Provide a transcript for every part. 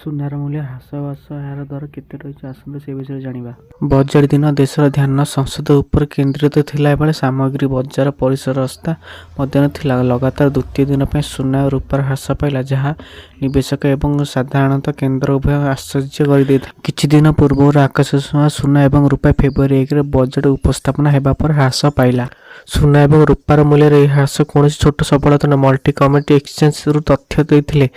ସୁନାର ମୂଲ୍ୟ ହ୍ରାସ ଏହାର ଦର କେତେ ରହିଛି ଆସନ୍ତୁ ସେ ବିଷୟରେ ଜାଣିବା। ବଜେଟ୍ ଦିନ ଦେଶର ଧ୍ୟାନ ସଂସଦ ଉପରେ କେନ୍ଦ୍ରିତ ଥିଲାବେଳେ ସାମଗ୍ରୀ ବଜାର ପରିସରସ୍ଥା ମଧ୍ୟ ଥିଲା। ଲଗାତାର ଦ୍ୱିତୀୟ ଦିନ ପାଇଁ ସୁନା ଓ ରୂପାର ହ୍ରାସ ପାଇଲା, ଯାହା ନିବେଶକ ଏବଂ ସାଧାରଣତଃ କେନ୍ଦ୍ର ଉଭୟ ଆଶ୍ଚର୍ଯ୍ୟ କରିଦେଇଥିଲା। କିଛି ଦିନ ପୂର୍ବରୁ ଆକାଶଛୁଆଁ ସୁନା ଏବଂ ରୂପା ଫେବୃଆରୀ 1ରେ ବଜେଟ୍ ଉପସ୍ଥାପନ ହେବା ପରେ ହ୍ରାସ ପାଇଲା। ସୁନା ଏବଂ ରୂପାର ମୂଲ୍ୟରେ ଏହି ହ୍ରାସ କୌଣସି ଛୋଟ ସଫଳତା ନୁହେଁ। ମଲ୍ଟି କମୋଡିଟି ଏକ୍ସଚେଞ୍ଜରୁ ତଥ୍ୟ ଦେଇଥିଲେ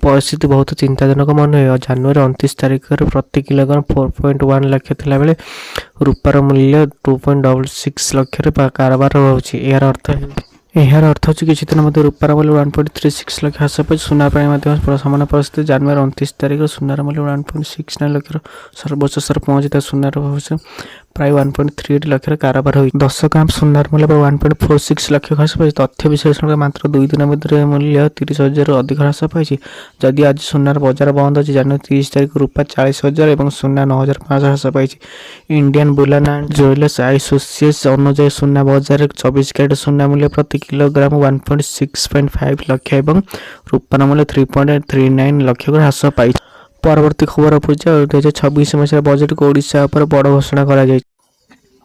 ପରିସ୍ଥିତି ବହୁତ ଚିନ୍ତାଜନକ ମନେ ହୁଏ। ଜାନୁଆରୀ 29 ତାରିଖରେ ପ୍ରତି କିଲୋଗ୍ରାମ 4.1 ଲକ୍ଷ ଥିଲାବେଳେ ରୂପାର ମୂଲ୍ୟ 2.66 ଲକ୍ଷରେ କାରବାର ହେଉଛି। ଏହାର ଅର୍ଥ ହେଉଛି କିଛି ଦିନ ମଧ୍ୟରେ ରୂପାର ମୂଲ୍ୟ 1.36 ଲକ୍ଷ ହ୍ରାସ ପାଇଛି। ସୁନା ପାଇଁ ମଧ୍ୟ ସମାନ ପରିସ୍ଥିତି। ଜାନୁଆରୀ 29 ତାରିଖରେ ସୁନାର ମୂଲ୍ୟ 1.69 ଲକ୍ଷର ସର୍ବୋଚ୍ଚ ସ୍ତରରେ ପହଞ୍ଚିଥିବା ସୁନାର ଭବିଷ୍ୟ ପ୍ରାୟ 1.38 ଲକ୍ଷରେ କାରବାର ହୋଇଛି। 10 ଗ୍ରାମ ସୁନାର ମୂଲ୍ୟ 1.46 ଲକ୍ଷ ହ୍ରାସ ପାଇଛି। ତଥ୍ୟ ବିଶ୍ଳେଷଣ ମାତ୍ର 2 ଦିନ ଭିତରେ ମୂଲ୍ୟ 30,000ରୁ ଅଧିକ ହ୍ରାସ ପାଇଛି। ଯଦିଓ ଆଜି ସୁନାର ବଜାର ବନ୍ଦ ଅଛି, ଜାନୁଆରୀ 30 ତାରିଖ ରୂପା 40,000 ଏବଂ ସୁନା 9,500 ହ୍ରାସ ପାଇଛି। Indian bullion and jewellers association ଅନୁଯାୟୀ ସୁନା ବଜାରରେ 24 କ୍ୟାରେଟ୍ ସୁନା ମୂଲ୍ୟ ପ୍ରତି କିଲୋଗ୍ରାମ 1.65 ଲକ୍ଷ ଏବଂ ରୂପାର ମୂଲ୍ୟ 3.39 ଲକ୍ଷକୁ ହ୍ରାସ ପାଇଛି। ପରବର୍ତ୍ତୀ ଖବର ପୂଜା 2026 ମସିହାର ବଜେଟକୁ ଓଡ଼ିଶା ଉପରେ ବଡ଼ ଘୋଷଣା କରାଯାଇଛି।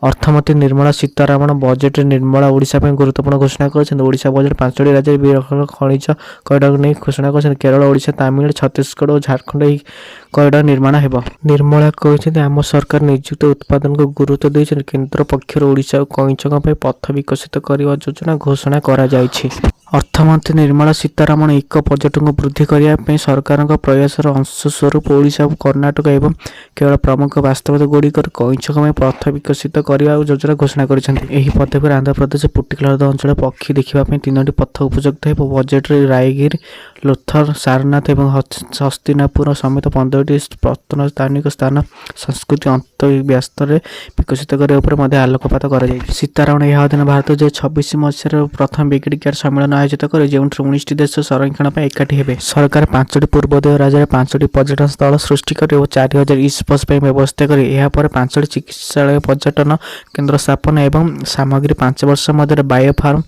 ଅର୍ଥମନ୍ତ୍ରୀ ନିର୍ମଳା ସୀତାରମଣ ବଜେଟରେ ନିର୍ମଳା ଓଡ଼ିଶା ପାଇଁ ଗୁରୁତ୍ୱପୂର୍ଣ୍ଣ ଘୋଷଣା କରିଛନ୍ତି। ଓଡ଼ିଶା ବଜେଟ୍ 5ଟି ରାଜ୍ୟରେ ବିରଳ ଖଣିଜ କରିଡରକୁ ନେଇ ଘୋଷଣା କରିଛନ୍ତି। କେରଳ, ଓଡ଼ିଶା, ତାମିଲନାଡୁ, ଛତିଶଗଡ଼ ଓ ଝାଡ଼ଖଣ୍ଡ ଏହି କରିଡର ନିର୍ମାଣ ହେବ। ନିର୍ମଳା କହିଛନ୍ତି, ଆମ ସରକାର ନିଯୁକ୍ତି ଓ ଉତ୍ପାଦନକୁ ଗୁରୁତ୍ୱ ଦେଇଛନ୍ତି। କେନ୍ଦ୍ର ପକ୍ଷରୁ ଓଡ଼ିଶା ଓ କଇଁଛଙ୍କ ପାଇଁ ପଥ ବିକଶିତ କରିବା ଯୋଜନା ଘୋଷଣା କରାଯାଇଛି। ଅର୍ଥମନ୍ତ୍ରୀ ନିର୍ମଳା ସୀତାରମଣ ଇକୋ ପର୍ଯ୍ୟଟନକୁ ବୃଦ୍ଧି କରିବା ପାଇଁ ସରକାରଙ୍କ ପ୍ରୟାସର ଅଂଶସ୍ୱରୂପ ଓଡ଼ିଶା, କର୍ଣ୍ଣାଟକ ଏବଂ କେରଳ ପ୍ରମୁଖ ବାସ୍ତବତାଗୁଡ଼ିକରେ କଇଁଛଙ୍କ ପାଇଁ ପଥ ବିକଶିତ କରିବା ଯୋଜନା ଘୋଷଣା କରିଛନ୍ତି। ଏହି ପଦକ୍ଷେପରେ ଆନ୍ଧ୍ରପ୍ରଦେଶ ପୁଟିକଲ ହ୍ରଦ ଅଞ୍ଚଳରେ ପକ୍ଷୀ ଦେଖିବା ପାଇଁ 3ଟି ପଥ ଉପଯୁକ୍ତ ହେବ। ବଜେଟରେ ରାୟଗିରି, ଲୋଥର, ସାରନାଥ ଏବଂ ହସ୍ତିନାପୁର ସମେତ 15ଟି ପ୍ରତ୍ନସ୍ଥାନିକ ସ୍ଥାନ ସଂସ୍କୃତି ଅନ୍ତର୍ବ୍ୟସ୍ତରେ ବିକଶିତ କରିବା ଉପରେ ମଧ୍ୟ ଆଲୋକପାତ କରାଯାଇଛି। ସୀତାରମଣ ଏହା ଅଧୀନ ଭାରତ 2026 ମସିହାର ପ୍ରଥମ ବ୍ରିଗେଡ୍ କେୟାର ସମ୍ମିଳନୀ ଆୟୋଜିତ କରି ଯେଉଁଥିରେ 19ଟି ଦେଶ ସଂରକ୍ଷଣ ପାଇଁ ଏକାଠି ହେବେ। ସରକାର 5ଟି ପୂର୍ବୋଦୟ ରାଜ୍ୟରେ 5ଟି ପର୍ଯ୍ୟଟନ ସ୍ଥଳ ସୃଷ୍ଟି କରି ଓ 4,000 ଇସ୍ପସ୍ ପାଇଁ ବ୍ୟବସ୍ଥା କରି ଏହାପରେ 5ଟି ଚିକିତ୍ସାଳୟ, ପର୍ଯ୍ୟଟନ କେନ୍ଦ୍ର ସ୍ଥାପନ ଏବଂ ସାମଗ୍ରୀ 5 ବର୍ଷ ମଧ୍ୟରେ ବାୟୋଫାର୍ମ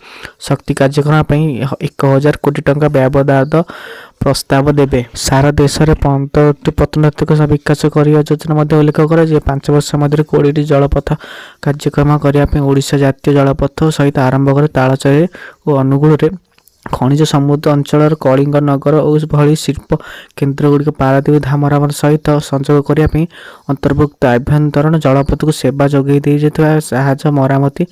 ଶକ୍ତି କାର୍ଯ୍ୟକ୍ରମ ପାଇଁ 1,000 କୋଟି ଟଙ୍କା ବ୍ୟୟବରାଦ ପ୍ରସ୍ତାବ ଦେବେ। ସାରା ଦେଶରେ 15ଟି ପ୍ରତ୍ନତାତ୍ତ୍ୱିକ ବିକାଶ କରିବା ଯୋଜନା ମଧ୍ୟ ଉଲ୍ଲେଖ କରାଯାଏ। 5 ବର୍ଷ ମଧ୍ୟରେ 20ଟି ଜଳପଥ କାର୍ଯ୍ୟକ୍ରମ କରିବା ପାଇଁ ଓଡ଼ିଶା ଜାତୀୟ ଜଳପଥ ସହିତ ଆରମ୍ଭ କରି ତାଳଚେର ଓ ଅନୁଗୁଳରେ ଖଣିଜ ସମୃଦ୍ଧ ଅଞ୍ଚଳର କଳିଙ୍ଗ ନଗର ଓ ଭଳି ଶିଳ୍ପ କେନ୍ଦ୍ରଗୁଡ଼ିକ ପାରାଦୀପ ଧାମରାମ ସହିତ ସଂଯୋଗ କରିବା ପାଇଁ ଅନ୍ତର୍ଭୁକ୍ତ ଆଭ୍ୟନ୍ତରୀଣ ଜଳପଥକୁ ସେବା ଯୋଗାଇ ଦିଆଯାଇଥିବା ଜାହାଜ ମରାମତି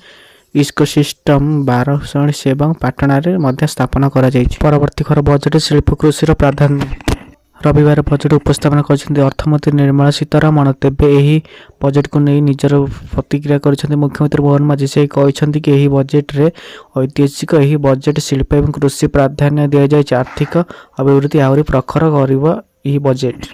ଇକୋସିଷ୍ଟମ 12 ଏବଂ ପାଟଣାରେ ମଧ୍ୟ ସ୍ଥାପନ କରାଯାଇଛି। ପରବର୍ତ୍ତୀ ଖବର ବଜେଟ୍ ଶିଳ୍ପ କୃଷିର ପ୍ରାଧାନ୍ୟ। ରବିବାର ବଜେଟ୍ ଉପସ୍ଥାପନ କରିଛନ୍ତି ଅର୍ଥମନ୍ତ୍ରୀ ନିର୍ମଳା ସୀତାରମଣ। ତେବେ ଏହି ବଜେଟକୁ ନେଇ ନିଜର ପ୍ରତିକ୍ରିୟା କରିଛନ୍ତି ମୁଖ୍ୟମନ୍ତ୍ରୀ ମୋହନ ମାଝୀ। ସେ କହିଛନ୍ତି କି ଏହି ବଜେଟରେ ଐତିହାସିକ ଏହି ବଜେଟ୍ ଶିଳ୍ପ ଏବଂ କୃଷି ପ୍ରାଧାନ୍ୟ ଦିଆଯାଇଛି। ଆର୍ଥିକ ଅଭିବୃଦ୍ଧି ଆହୁରି ପ୍ରଖର କରିବ ଏହି ବଜେଟ୍।